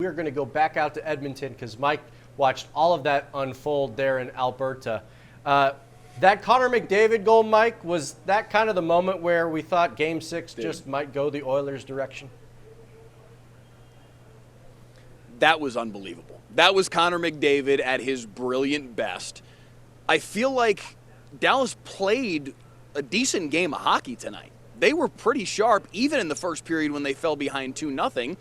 We're going to go back out to Edmonton because Mike watched all of that unfold there in Alberta. That Connor McDavid goal, Mike, was that kind of the moment where we thought Game 6 just might go the Oilers' direction? That was unbelievable. That was Connor McDavid at his brilliant best. I feel like Dallas played a decent game of hockey tonight. They were pretty sharp, even in the first period when they fell behind 2-0.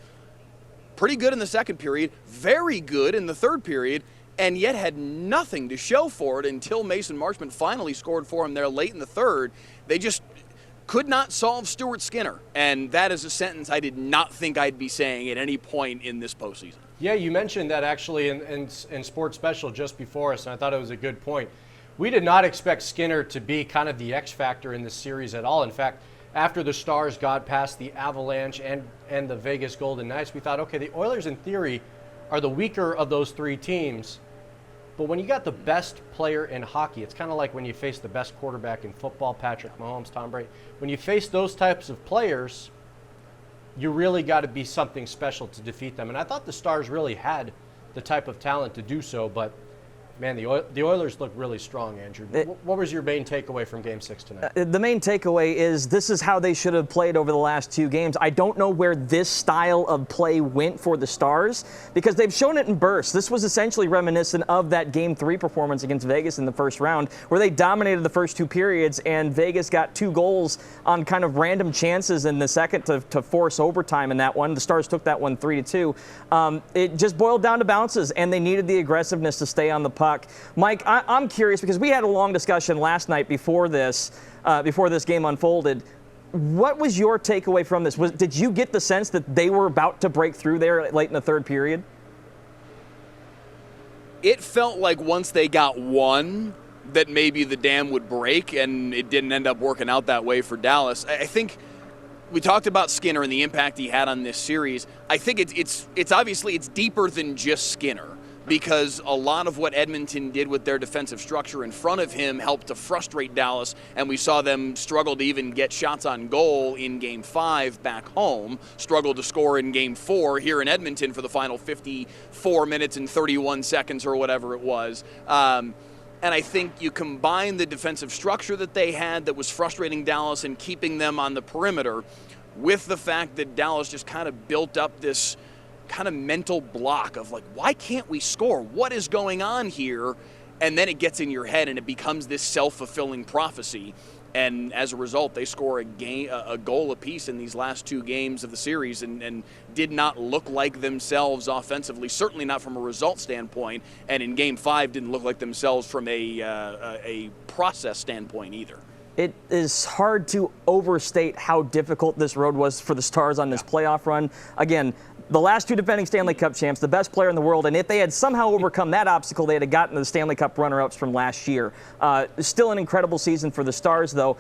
Pretty good in the second period, very good in the third period, and yet had nothing to show for it until Mason Marchment finally scored for him there late in the third. They just could not solve Stuart Skinner, and that is a sentence I did not think I'd be saying at any point in this postseason. Yeah, you mentioned that actually in Sports Special just before us, and I thought it was a good point. We did not expect Skinner to be kind of the X factor in this series at all. In fact, after the Stars got past the Avalanche and the Vegas Golden Knights, we thought, okay, the Oilers in theory are the weaker of those three teams. But when you got the best player in hockey, it's kind of like when you face the best quarterback in football, Patrick Mahomes, Tom Brady. When you face those types of players, you really got to be something special to defeat them. And I thought the Stars really had the type of talent to do so, but man, the Oilers look really strong, Andrew. What was your main takeaway from Game 6 tonight? The main takeaway is this is how they should have played over the last two games. I don't know where this style of play went for the Stars because they've shown it in bursts. This was essentially reminiscent of that Game 3 performance against Vegas in the first round where they dominated the first two periods and Vegas got 2 goals on kind of random chances in the second to force overtime in that one. The Stars took that one 3-2. It just boiled down to bounces, and they needed the aggressiveness to stay on the puck. Mike, I'm curious because we had a long discussion last night before this game unfolded. What was your takeaway from this? Did you get the sense that they were about to break through there late in the third period? It felt like once they got one that maybe the dam would break, and it didn't end up working out that way for Dallas. I think we talked about Skinner and the impact he had on this series. I think it's obviously it's deeper than just Skinner, because a lot of what Edmonton did with their defensive structure in front of him helped to frustrate Dallas, and we saw them struggle to even get shots on goal in Game 5 back home, struggled to score in Game 4 here in Edmonton for the final 54 minutes and 31 seconds or whatever it was. And I think you combine the defensive structure that they had that was frustrating Dallas and keeping them on the perimeter with the fact that Dallas just kind of built up this kind of mental block of like, why can't we score? What is going on here? And then it gets in your head and it becomes this self-fulfilling prophecy. And as a result, they score a goal apiece in these last 2 games of the series and did not look like themselves offensively, certainly not from a result standpoint. And in Game 5, didn't look like themselves from a process standpoint either. It is hard to overstate how difficult this road was for the Stars on this playoff run. Again, the last 2 defending Stanley Cup champs, the best player in the world, and if they had somehow overcome that obstacle, they had gotten the Stanley Cup runner-ups from last year. Still an incredible season for the Stars, though.